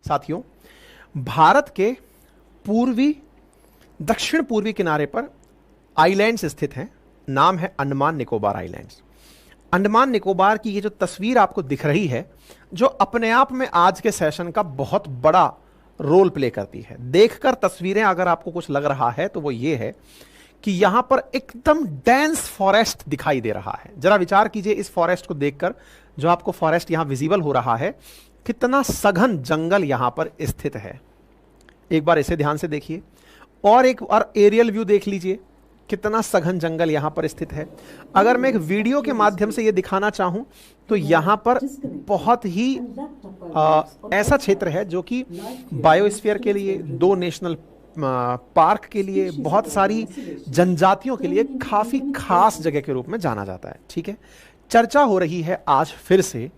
साथियों, भारत के पूर्वी दक्षिण पूर्वी किनारे पर आइलैंड्स स्थित हैं। नाम है अंडमान निकोबार आइलैंड्स। अंडमान निकोबार की ये जो तस्वीर आपको दिख रही है, जो अपने आप में आज के सेशन का बहुत बड़ा रोल प्ले करती है। देखकर तस्वीरें अगर आपको कुछ लग रहा है तो वो ये है कि यहां पर एकदम डेंस फॉरेस्ट दिखाई दे रहा है। जरा विचार कीजिए इस फॉरेस्ट को देखकर, जो आपको फॉरेस्ट यहां विजिबल हो रहा है, कितना सघन जंगल यहां पर स्थित है। एक बार इसे ध्यान से देखिए और एक और एरियल व्यू देख लीजिए, कितना सघन जंगल यहां पर स्थित है। अगर मैं एक वीडियो के माध्यम से यह दिखाना चाहूं तो यहां पर बहुत ही ऐसा क्षेत्र है जो कि बायोस्फीयर के लिए, 2 नेशनल पार्क के लिए, बहुत सारी जनजातियों के लिए काफी खास जगह के रूप में जाना जाता है। ठीक है, चर्चा हो रही है आज फिर से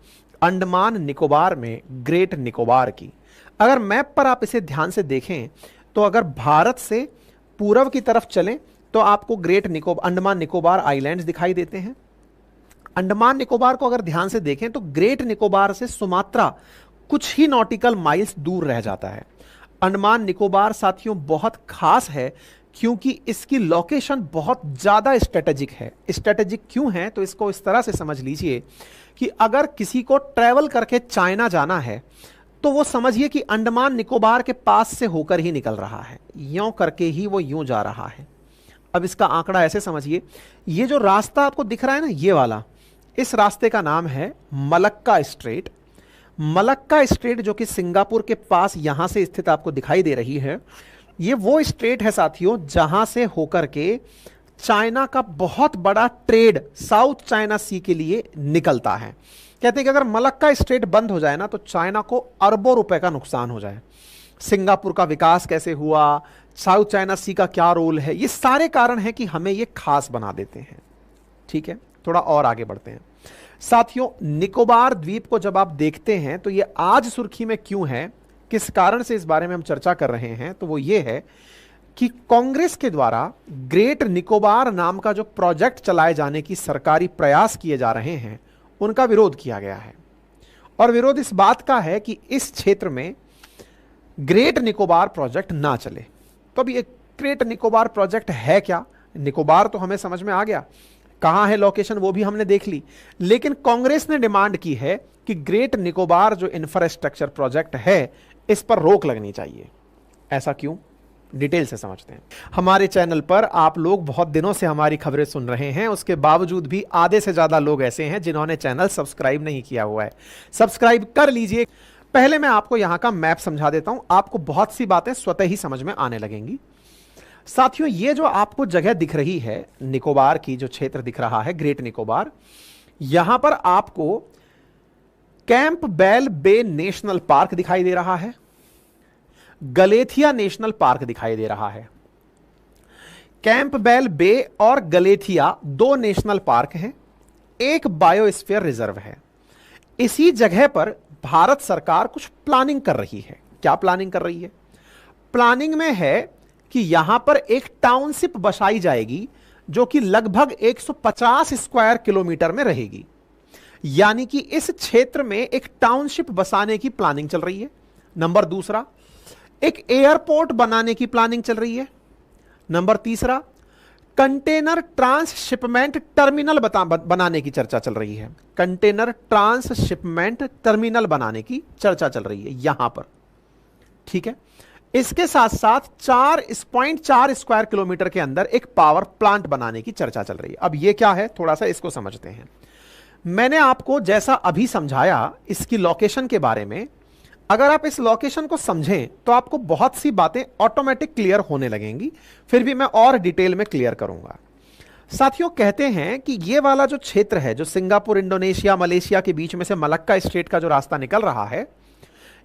अंडमान निकोबार में ग्रेट निकोबार की। अगर मैप पर आप इसे ध्यान से देखें तो अगर भारत से पूर्व की तरफ चलें तो आपको अंडमान निकोबार आइलैंड्स दिखाई देते हैं। अंडमान निकोबार को अगर ध्यान से देखें तो ग्रेट निकोबार से सुमात्रा कुछ ही नॉटिकल माइल्स दूर रह जाता है। अंडमान निकोबार साथियों बहुत खास है क्योंकि इसकी लोकेशन बहुत ज्यादा स्ट्रेटेजिक है। स्ट्रेटेजिक क्यों है तो इसको इस तरह से समझ लीजिए कि अगर किसी को ट्रैवल करके चाइना जाना है तो वो समझिए कि अंडमान निकोबार के पास से होकर ही निकल रहा है, यूं करके ही वो यूं जा रहा है। अब इसका आंकड़ा ऐसे समझिए, ये जो रास्ता आपको दिख रहा है ना, ये वाला, इस रास्ते का नाम है मलक्का स्ट्रेट। मलक्का स्ट्रेट जो कि सिंगापुर के पास यहां से स्थित आपको दिखाई दे रही है, ये वो स्ट्रेट है साथियों जहां से होकर के चाइना का बहुत बड़ा ट्रेड साउथ चाइना सी के लिए निकलता है। कहते हैं कि अगर मलक्का स्ट्रेट बंद हो जाए ना तो चाइना को अरबों रुपए का नुकसान हो जाए। सिंगापुर का विकास कैसे हुआ, साउथ चाइना सी का क्या रोल है, ये सारे कारण हैं कि हमें ये खास बना देते हैं। ठीक है, थोड़ा और आगे बढ़ते हैं साथियों। निकोबार द्वीप को जब आप देखते हैं तो ये आज सुर्खी में क्यों है, किस कारण से इस बारे में हम चर्चा कर रहे हैं, तो वो ये है कि कांग्रेस के द्वारा ग्रेट निकोबार नाम का जो प्रोजेक्ट चलाए जाने की सरकारी प्रयास किए जा रहे हैं उनका विरोध किया गया है। और विरोध इस बात का है कि इस क्षेत्र में ग्रेट निकोबार प्रोजेक्ट ना चले। तो अब ये ग्रेट निकोबार प्रोजेक्ट है क्या? निकोबार तो हमें समझ में आ गया, कहां है लोकेशन वो भी हमने देख ली, लेकिन कांग्रेस ने डिमांड की है कि ग्रेट निकोबार जो इंफ्रास्ट्रक्चर प्रोजेक्ट है इस पर रोक लगनी चाहिए। ऐसा क्यों, डिटेल से समझते हैं। हमारे चैनल पर आप लोग बहुत दिनों से हमारी खबरें सुन रहे हैं, उसके बावजूद भी आधे से ज्यादा लोग ऐसे हैं जिन्होंने चैनल सब्सक्राइब नहीं किया हुआ है। सब्सक्राइब कर लीजिए। पहले मैं आपको यहां का मैप समझा देता हूं, आपको बहुत सी बातें स्वतः ही समझ में आने लगेंगी। साथियों, ये जो आपको जगह दिख रही है, निकोबार की जो क्षेत्र दिख रहा है ग्रेट निकोबार, यहां पर आपको कैंपबेल बे नेशनल पार्क दिखाई दे रहा है, गलेथिया नेशनल पार्क दिखाई दे रहा है। कैंपबेल बे और गलेथिया 2 नेशनल पार्क हैं, एक बायोस्फीयर रिजर्व है। इसी जगह पर भारत सरकार कुछ प्लानिंग कर रही है। क्या प्लानिंग कर रही है? प्लानिंग में है कि यहां पर एक टाउनशिप बसाई जाएगी जो कि लगभग 150 स्क्वायर किलोमीटर में रहेगी। यानी कि इस क्षेत्र में एक टाउनशिप बसाने की प्लानिंग चल रही है। नंबर दूसरा, एक एयरपोर्ट बनाने की प्लानिंग चल रही है। नंबर तीसरा, कंटेनर ट्रांसशिपमेंट टर्मिनल बनाने की चर्चा चल रही है। कंटेनर ट्रांसशिपमेंट टर्मिनल बनाने की चर्चा चल रही है यहां पर। ठीक है, इसके साथ साथ 4.4 स्क्वायर किलोमीटर के अंदर एक पावर प्लांट बनाने की चर्चा चल रही है। अब यह क्या है, थोड़ा सा इसको समझते हैं। मैंने आपको जैसा अभी समझाया इसकी लोकेशन के बारे में, अगर आप इस लोकेशन को समझें तो आपको बहुत सी बातें ऑटोमेटिक क्लियर होने लगेंगी। फिर भी मैं और डिटेल में क्लियर करूंगा। साथियों, कहते हैं कि ये वाला जो क्षेत्र है, जो सिंगापुर, इंडोनेशिया, मलेशिया के बीच में से मलक्का स्ट्रेट का जो रास्ता निकल रहा है,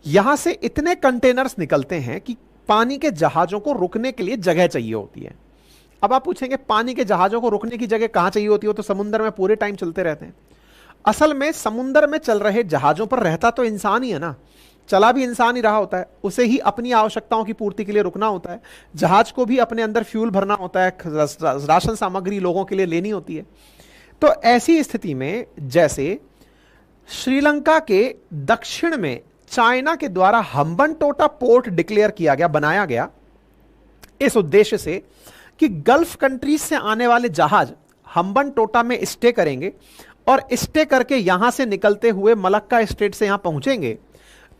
यहां से इतने कंटेनर्स निकलते हैं कि पानी के जहाजों को रुकने के लिए जगह चाहिए होती है। अब आप पूछेंगे पानी के जहाजों को रुकने की जगह कहां चाहिए होती है? तो समुद्र में पूरे टाइम चलते रहते हैं। असल में समुद्र में चल रहे जहाजों पर रहता तो इंसान ही है ना, चला भी इंसान ही रहा होता है, उसे ही अपनी आवश्यकताओं की पूर्ति के लिए रुकना होता है। जहाज को भी अपने अंदर फ्यूल भरना होता है, राशन सामग्री लोगों के लिए लेनी होती है। तो ऐसी स्थिति में जैसे श्रीलंका के दक्षिण में चाइना के द्वारा हम्बनटोटा पोर्ट डिक्लेयर किया गया, बनाया गया इस उद्देश्य से कि गल्फ कंट्रीज से आने वाले जहाज हम्बनटोटा में स्टे करेंगे और स्टे करके यहां से निकलते हुए मलक्का स्ट्रेट से यहां पहुंचेंगे,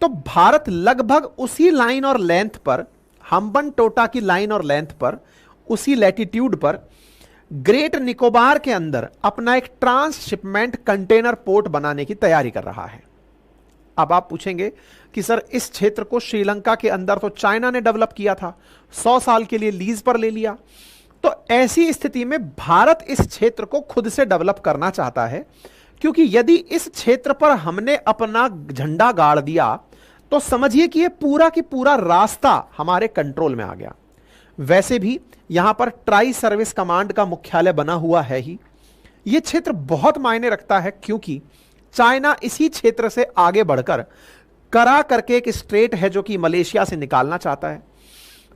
तो भारत लगभग उसी लाइन और लेंथ पर, हम्बनटोटा की लाइन और लेंथ पर, उसी लैटिट्यूड पर ग्रेट निकोबार के अंदर अपना एक ट्रांसशिपमेंट कंटेनर पोर्ट बनाने की तैयारी कर रहा है। अब आप पूछेंगे कि सर इस क्षेत्र को श्रीलंका के अंदर तो चाइना ने डेवलप किया था, 100 साल के लिए लीज पर ले लिया, तो ऐसी स्थिति में भारत इस क्षेत्र को खुद से डेवलप करना चाहता है, क्योंकि यदि इस क्षेत्र पर हमने अपना झंडा गाड़ दिया तो समझिए कि यह पूरा की पूरा रास्ता हमारे कंट्रोल में आ गया। वैसे भी यहां पर ट्राई सर्विस कमांड का मुख्यालय बना हुआ है ही। यह क्षेत्र बहुत मायने रखता है, क्योंकि चाइना इसी क्षेत्र से आगे बढ़कर करा करके एक स्ट्रेट है जो कि मलेशिया से निकालना चाहता है।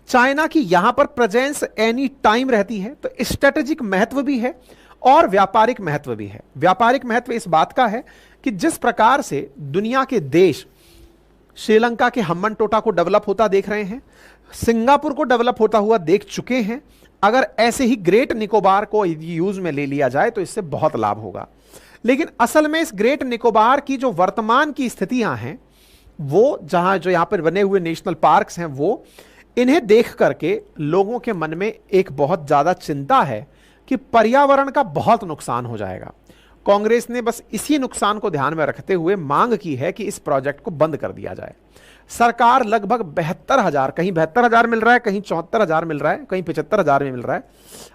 चाइना की यहां पर प्रेजेंस एनी टाइम रहती है, तो स्ट्रेटेजिक महत्व भी है और व्यापारिक महत्व भी है। व्यापारिक महत्व इस बात का है कि जिस प्रकार से दुनिया के देश श्रीलंका के हम्बनटोटा को डेवलप होता देख रहे हैं, सिंगापुर को डेवलप होता हुआ देख चुके हैं, अगर ऐसे ही ग्रेट निकोबार को यूज में ले लिया जाए तो इससे बहुत लाभ होगा। लेकिन असल में इस ग्रेट निकोबार की जो वर्तमान की स्थितियां हैं, वो जहां जो यहां पर बने हुए नेशनल पार्क्स हैं, वो इन्हें देख करके लोगों के मन में एक बहुत ज्यादा चिंता है कि पर्यावरण का बहुत नुकसान हो जाएगा। कांग्रेस ने बस इसी नुकसान को ध्यान में रखते हुए मांग की है कि इस प्रोजेक्ट को बंद कर दिया जाए। सरकार लगभग 72,000, कहीं 72,000 मिल रहा है, कहीं 74,000 मिल रहा है, कहीं 75,000 में मिल रहा है,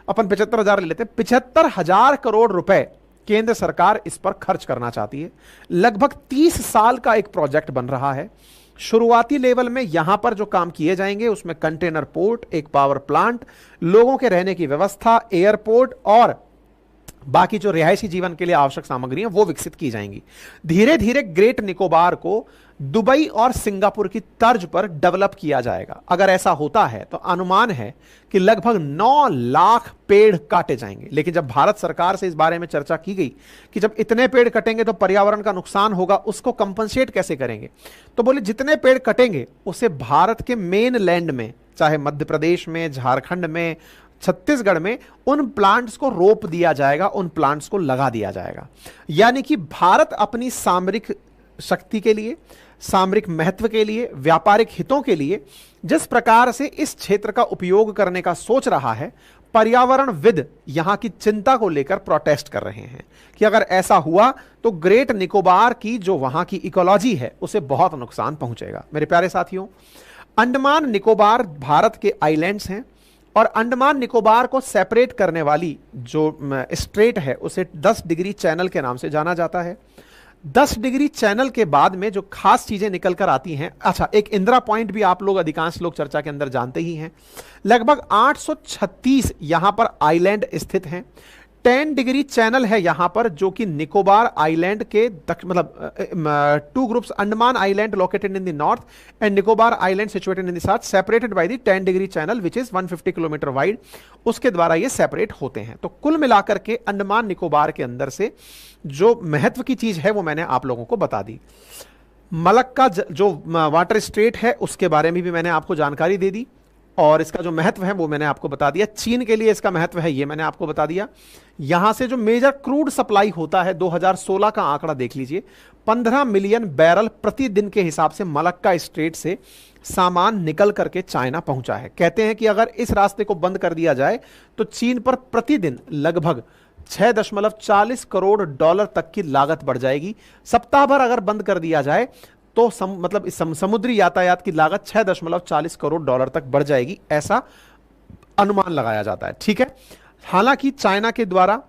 अपन 75,000 ले लेते हैं, 75,000 करोड़ रुपए केंद्र सरकार इस पर खर्च करना चाहती है। लगभग 30 साल का एक प्रोजेक्ट बन रहा है। शुरुआती लेवल में यहां पर जो काम किए जाएंगे उसमें कंटेनर पोर्ट, एक पावर प्लांट, लोगों के रहने की व्यवस्था, एयरपोर्ट और बाकी जो रिहायशी जीवन के लिए आवश्यक सामग्री है वो विकसित की जाएंगी। धीरे धीरे ग्रेट निकोबार को दुबई और सिंगापुर की तर्ज पर डेवलप किया जाएगा। अगर ऐसा होता है तो अनुमान है कि लगभग 9 लाख पेड़ काटे जाएंगे। लेकिन जब भारत सरकार से इस बारे में चर्चा की गई कि जब इतने पेड़ कटेंगे तो पर्यावरण का नुकसान होगा, उसको कंपनसेट कैसे करेंगे, तो बोले जितने पेड़ कटेंगे उसे भारत के मेन लैंड में, चाहे मध्य प्रदेश में, झारखंड में, छत्तीसगढ़ में, उन प्लांट्स को रोप दिया जाएगा, उन प्लांट्स को लगा दिया जाएगा। यानी कि भारत अपनी सामरिक शक्ति के लिए, सामरिक महत्व के लिए, व्यापारिक हितों के लिए जिस प्रकार से इस क्षेत्र का उपयोग करने का सोच रहा है, पर्यावरणविद यहां की चिंता को लेकर प्रोटेस्ट कर रहे हैं कि अगर ऐसा हुआ तो ग्रेट निकोबार की जो वहां की इकोलॉजी है उसे बहुत नुकसान पहुंचेगा। मेरे प्यारे साथियों, अंडमान निकोबार भारत के आइलैंड्स हैं और अंडमान निकोबार को सेपरेट करने वाली जो स्ट्रेट है उसे 10 डिग्री चैनल के नाम से जाना जाता है। 10 डिग्री चैनल के बाद में जो खास चीजें निकल कर आती हैं, अच्छा एक इंदिरा पॉइंट भी आप लोग, अधिकांश लोग चर्चा के अंदर जानते ही हैं। लगभग 836 यहां पर आइलैंड स्थित हैं। 10 डिग्री चैनल है यहां पर जो कि निकोबार आइलैंड के मतलब 2 groups, Andaman island located in the north and Nicobar island situated in the south, separated by the 10 degree channel which is 150 kilometre wide, उसके द्वारा ये सेपरेट होते हैं। तो कुल मिलाकर के अंडमान निकोबार के अंदर से जो महत्व की चीज है वो मैंने आप लोगों को बता दी। मलक्का जो वाटर स्ट्रेट है उसके बारे में भी मैंने आपको जानकारी दे दी और इसका जो महत्व है वो मैंने आपको बता दिया। चीन के लिए इसका महत्व है ये मैंने आपको बता दिया। यहां से जो मेजर क्रूड सप्लाई होता है, 2016 का आंकड़ा देख लीजिए, 15 मिलियन बैरल प्रतिदिन के हिसाब से मलक्का स्ट्रेट से सामान निकल करके चाइना पहुंचा है। कहते हैं कि अगर इस रास्ते को बंद कर दिया जाए तो चीन पर प्रतिदिन लगभग 6.40 करोड़ डॉलर तक की लागत बढ़ जाएगी। सप्ताह भर अगर बंद कर दिया जाए तो मतलब इस समुद्री यातायात की लागत 6.40 करोड़ डॉलर तक बढ़ जाएगी, ऐसा अनुमान लगाया जाता है। ठीक है, हालांकि चाइना के द्वारा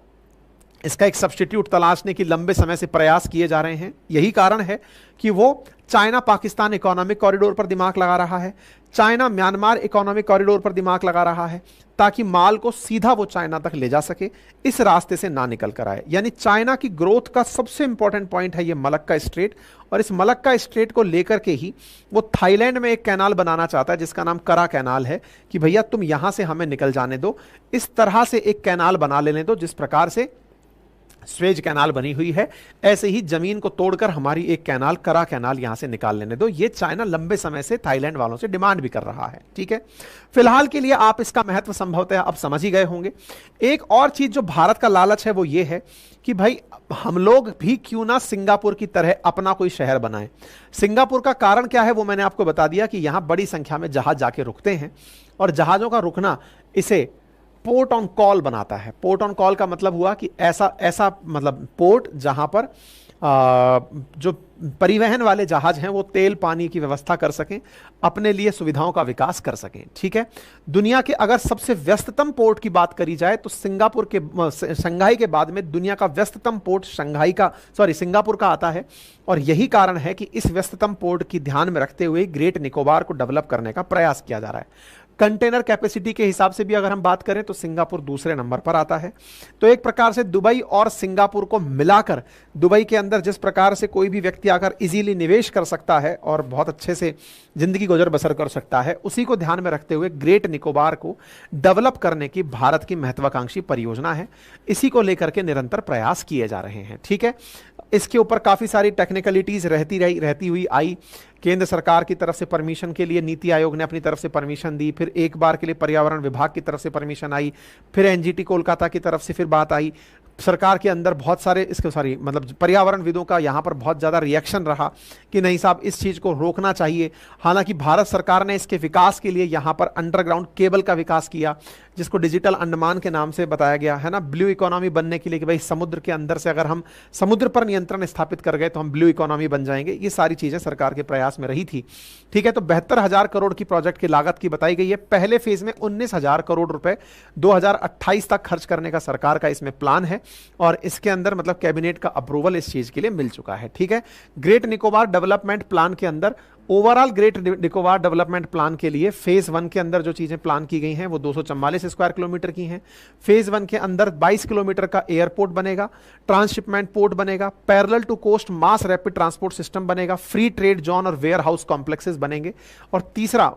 इसका एक सब्स्टिट्यूट तलाशने की लंबे समय से प्रयास किए जा रहे हैं। यही कारण है कि वो चाइना पाकिस्तान इकोनॉमिक कॉरिडोर पर दिमाग लगा रहा है, चाइना म्यांमार इकोनॉमिक कॉरिडोर पर दिमाग लगा रहा है, ताकि माल को सीधा वो चाइना तक ले जा सके, इस रास्ते से ना निकल कर आए। यानी चाइना की ग्रोथ का सबसे इंपॉर्टेंट पॉइंट है ये मलक्का स्ट्रेट, और इस मलक्का स्ट्रेट को लेकर के ही वो थाईलैंड में एक कैनाल बनाना चाहता है जिसका नाम करा कैनाल है, कि भैया तुम यहां से हमें निकल जाने दो, इस तरह से एक कैनाल बना लेने दो जिस प्रकार से स्वेज कैनाल बनी हुई है, ऐसे ही जमीन को तोड़कर हमारी एक कैनाल, करा कैनाल यहां से निकाल लेने दो। ये चाइना लंबे समय से थाईलैंड वालों से डिमांड भी कर रहा है, ठीक है। फिलहाल के लिए आप इसका महत्व संभवतः अब समझ ही गए होंगे। एक और चीज जो भारत का लालच है वो ये है कि भाई हम लोग भी क्यों ना सिंगापुर की तरह अपना कोई शहर बनाएं। सिंगापुर का कारण क्या है वो मैंने आपको बता दिया कि यहां बड़ी संख्या में जहाज जाके रुकते हैं, और जहाजों का रुकना इसे पोर्ट ऑन कॉल बनाता है। पोर्ट ऑन कॉल का मतलब हुआ कि ऐसा ऐसा मतलब पोर्ट जहां पर जो परिवहन वाले जहाज हैं वो तेल पानी की व्यवस्था कर सकें, अपने लिए सुविधाओं का विकास कर सकें, ठीक है। दुनिया के अगर सबसे व्यस्ततम पोर्ट की बात करी जाए तो सिंगापुर के शंघाई के बाद में दुनिया का व्यस्ततम पोर्ट सिंगापुर का आता है। और यही कारण है कि इस व्यस्ततम पोर्ट की ध्यान में रखते हुए ग्रेट निकोबार को डेवलप करने का प्रयास किया जा रहा है। कंटेनर कैपेसिटी के हिसाब से भी अगर हम बात करें तो सिंगापुर दूसरे नंबर पर आता है। तो एक प्रकार से दुबई और सिंगापुर को मिलाकर, दुबई के अंदर जिस प्रकार से कोई भी व्यक्ति आकर इजीली निवेश कर सकता है और बहुत अच्छे से जिंदगी गुजर बसर कर सकता है, उसी को ध्यान में रखते हुए ग्रेट निकोबार को डेवलप करने की भारत की महत्वाकांक्षी परियोजना है। इसी को लेकर के निरंतर प्रयास किए जा रहे हैं, ठीक है। इसके ऊपर काफी सारी टेक्निकलिटीज रहती हुई आई। केंद्र सरकार की तरफ से परमिशन के लिए नीति आयोग ने अपनी तरफ से परमिशन दी, फिर एक बार के लिए पर्यावरण विभाग की तरफ से परमिशन आई, फिर एनजीटी कोलकाता की तरफ से फिर बात आई। सरकार के अंदर बहुत सारे मतलब पर्यावरणविदों का यहाँ पर बहुत ज़्यादा रिएक्शन रहा कि नहीं साहब इस चीज़ को रोकना चाहिए। हालांकि भारत सरकार ने इसके विकास के लिए यहाँ पर अंडरग्राउंड केबल का विकास किया, जिसको डिजिटल अंडमान के नाम से बताया गया है ना, ब्लू इकोनॉमी बनने के लिए कि भाई समुद्र के अंदर से अगर हम समुद्र पर नियंत्रण स्थापित कर गए तो हम ब्लू इकोनॉमी बन जाएंगे। ये सारी चीज़ें सरकार के प्रयास में रही थी, ठीक है। तो 72,000 करोड़ की प्रोजेक्ट की लागत की बताई गई है। पहले फेज में 19,000 करोड़ रुपए 2028 तक खर्च करने का सरकार का इसमें प्लान है, और इसके अंदर मतलब कैबिनेट का अप्रूवल इस चीज के लिए मिल चुका है, ठीक है। ग्रेट निकोबार डेवलपमेंट प्लान के अंदर overall great Nicobar development plan के लिए फेज 1 के अंदर जो चीजें प्लान की गई हैं वो 244 स्क्वायर किलोमीटर की हैं। फेज 1 के अंदर 22 किलोमीटर का एयरपोर्ट बनेगा, ट्रांसशिपमेंट पोर्ट बनेगा, parallel to coast mass rapid transport system बनेगा, फ्री ट्रेड जोन और वेयर हाउस कॉम्प्लेक्सेस बनेंगे। और तीसरा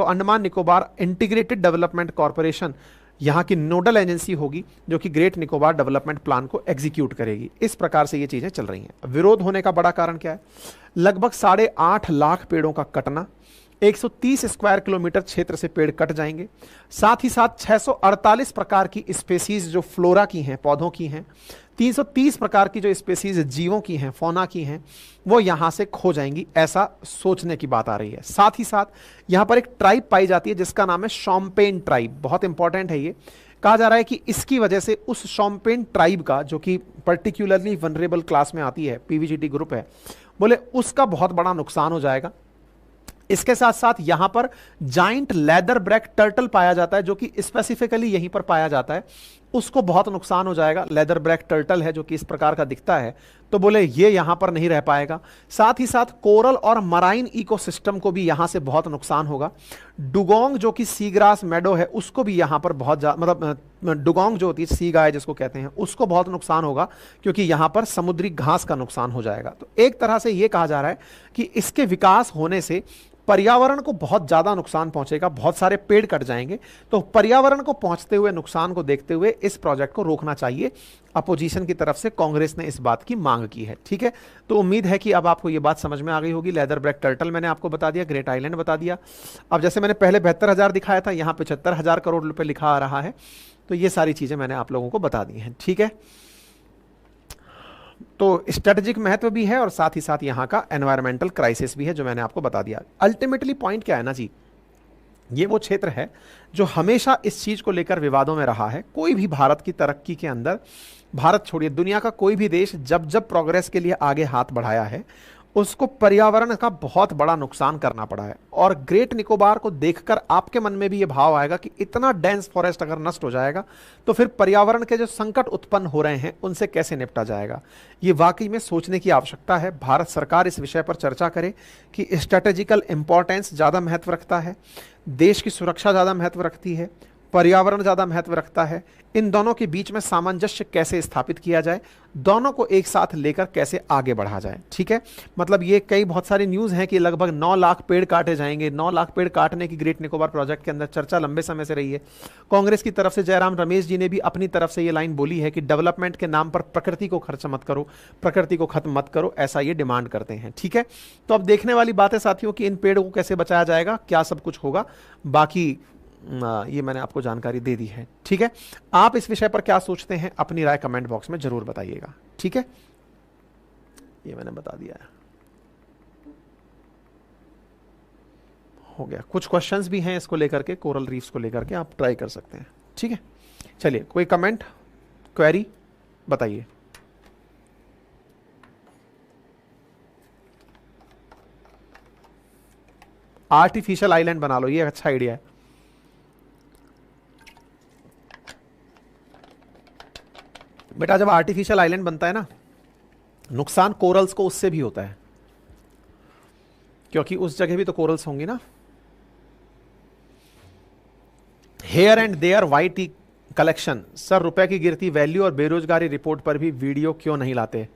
Andaman Nicobar integrated development corporation यहाँ की नोडल एजेंसी होगी जो कि ग्रेट निकोबार डेवलपमेंट प्लान को एग्जीक्यूट करेगी। इस प्रकार से ये चीजें चल रही हैं। विरोध होने का बड़ा कारण क्या है? लगभग 8.5 लाख पेड़ों का कटना, 130 स्क्वायर किलोमीटर क्षेत्र से पेड़ कट जाएंगे। साथ ही साथ 648 प्रकार की स्पेसीज जो फ्लोरा की हैं, पौधों की हैं, 330 प्रकार की जो स्पेसीज जीवों की हैं, फौना की हैं, वो यहां से खो जाएंगी, ऐसा सोचने की बात आ रही है। साथ ही साथ यहां पर एक ट्राइब पाई जाती है जिसका नाम है शॉम्पेन ट्राइब। बहुत इंपॉर्टेंट है ये। कहा जा रहा है कि इसकी वजह से उस शॉम्पेन ट्राइब का, जो कि पर्टिकुलरली वनरेबल क्लास में आती है, पीवीजीटी ग्रुप है, बोले उसका बहुत बड़ा नुकसान हो जाएगा। इसके साथ साथ यहां पर जाइंट लेदर ब्रैक टर्टल पाया जाता है जो कि स्पेसिफिकली यहीं पर पाया जाता है, उसको बहुत नुकसान हो जाएगा। लेदर ब्रैक टर्टल है जो कि इस प्रकार का दिखता है, तो बोले ये यहां पर नहीं रह पाएगा। साथ ही साथ कोरल और मराइन इकोसिस्टम को भी यहां से बहुत नुकसान होगा। डुगोंग जो कि सी ग्रास मेडो है उसको भी यहां पर बहुत मतलब डुगोंग जो होती है सी गाय जिसको कहते हैं, उसको बहुत नुकसान होगा क्योंकि यहां पर समुद्री घास का नुकसान हो जाएगा। तो एक तरह से यह कहा जा रहा है कि इसके विकास होने से पर्यावरण को बहुत ज्यादा नुकसान पहुंचेगा, बहुत सारे पेड़ कट जाएंगे। तो पर्यावरण को पहुंचते हुए नुकसान को देखते हुए इस प्रोजेक्ट को रोकना चाहिए। अपोजिशन की तरफ से कांग्रेस ने इस बात की मांग की है, ठीक है। तो उम्मीद है कि अब आपको यह बात समझ में आ गई होगी। लेदर ब्रैक टर्टल मैंने आपको बता दिया, ग्रेट आइलैंड बता दिया। अब जैसे मैंने पहले 72,000 दिखाया था, यहां 75,000 करोड़ रुपए लिखा आ रहा है। तो ये सारी चीजें मैंने आप लोगों को बता दी हैं, ठीक है। तो स्ट्रेटेजिक महत्व भी है और साथ ही साथ यहां का एनवायरमेंटल क्राइसिस भी है जो मैंने आपको बता दिया। अल्टीमेटली पॉइंट क्या है ना जी, ये वो क्षेत्र है जो हमेशा इस चीज को लेकर विवादों में रहा है। कोई भी भारत की तरक्की के अंदर, भारत छोड़िए दुनिया का कोई भी देश जब जब प्रोग्रेस के लिए आगे हाथ बढ़ाया है उसको पर्यावरण का बहुत बड़ा नुकसान करना पड़ा है। और ग्रेट निकोबार को देखकर आपके मन में भी ये भाव आएगा कि इतना डेंस फॉरेस्ट अगर नष्ट हो जाएगा तो फिर पर्यावरण के जो संकट उत्पन्न हो रहे हैं उनसे कैसे निपटा जाएगा। ये वाकई में सोचने की आवश्यकता है। भारत सरकार इस विषय पर चर्चा करे कि स्ट्रेटेजिकल इंपॉर्टेंस ज़्यादा महत्व रखता है, देश की सुरक्षा ज़्यादा महत्व रखती है, पर्यावरण ज्यादा महत्व रखता है, इन दोनों के बीच में सामंजस्य कैसे स्थापित किया जाए, दोनों को एक साथ लेकर कैसे आगे बढ़ा जाए। ठीक है, मतलब ये कई बहुत सारी न्यूज़ हैं कि लगभग 9 लाख पेड़ काटे जाएंगे। 9 लाख पेड़ काटने की ग्रेट निकोबार प्रोजेक्ट के अंदर चर्चा लंबे समय से रही है। कांग्रेस की तरफ से जयराम रमेश जी ने भी अपनी तरफ से ये लाइन बोली है कि डेवलपमेंट के नाम पर प्रकृति को खर्च मत करो, प्रकृति को खत्म मत करो, ऐसा ये डिमांड करते हैं। ठीक है, तो अब देखने वाली बात है साथियों कि इन पेड़ों को कैसे बचाया जाएगा, क्या सब कुछ होगा, बाकी ये मैंने आपको जानकारी दे दी है। ठीक है, आप इस विषय पर क्या सोचते हैं अपनी राय कमेंट बॉक्स में जरूर बताइएगा। ठीक है, ये मैंने बता दिया है। हो गया, कुछ क्वेश्चंस भी हैं इसको लेकर के, कोरल रीफ्स को लेकर के आप ट्राई कर सकते हैं। ठीक है, चलिए कोई कमेंट क्वेरी बताइए। आर्टिफिशियल आइलैंड बना लो, ये अच्छा आइडिया है। बेटा जब आर्टिफिशियल आइलैंड बनता है ना, नुकसान कोरल्स को उससे भी होता है, क्योंकि उस जगह भी तो कोरल्स होंगी ना। हेयर एंड देयर वाईटी कलेक्शन, सर रुपए की गिरती वैल्यू और बेरोजगारी रिपोर्ट पर भी वीडियो क्यों नहीं लाते?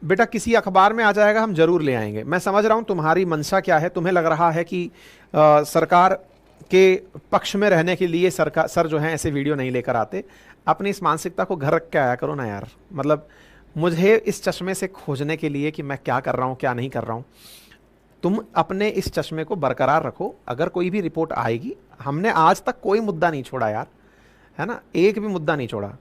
बेटा किसी अखबार में आ जाएगा, हम जरूर ले आएंगे। मैं समझ रहा हूं तुम्हारी मंशा क्या है, तुम्हें लग रहा है कि सरकार के पक्ष में रहने के लिए सर जो है ऐसे वीडियो नहीं लेकर आते। अपनी इस मानसिकता को घर रख के आया करो ना यार। मतलब मुझे इस चश्मे से खोजने के लिए कि मैं क्या कर रहा हूँ क्या नहीं कर रहा हूँ, तुम अपने इस चश्मे को बरकरार रखो। अगर कोई भी रिपोर्ट आएगी, हमने आज तक कोई मुद्दा नहीं छोड़ा यार, है ना, एक भी मुद्दा नहीं छोड़ा।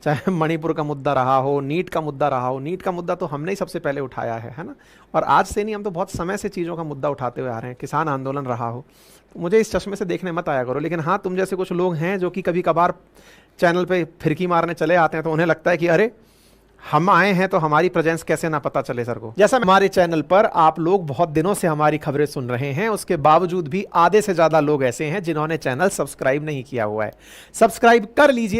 चाहे मणिपुर का मुद्दा रहा हो, नीट का मुद्दा रहा हो, नीट का मुद्दा तो हमने ही सबसे पहले उठाया है ना। और आज से नहीं, हम तो बहुत समय से चीज़ों का मुद्दा उठाते हुए आ रहे हैं। किसान आंदोलन रहा हो, तो मुझे इस चश्मे से देखने मत आया करो। लेकिन हाँ, तुम जैसे कुछ लोग हैं जो कि कभी कभार चैनल पे फिरकी मारने चले आते हैं, तो उन्हें लगता है कि अरे हम आए हैं तो हमारी प्रेजेंस कैसे ना पता चले सर को। जैसा हमारे चैनल पर आप लोग बहुत दिनों से हमारी खबरें सुन रहे हैं, उसके बावजूद भी आधे से ज्यादा लोग ऐसे हैं जिन्होंने चैनल सब्सक्राइब नहीं किया हुआ है। सब्सक्राइब कर लीजिए।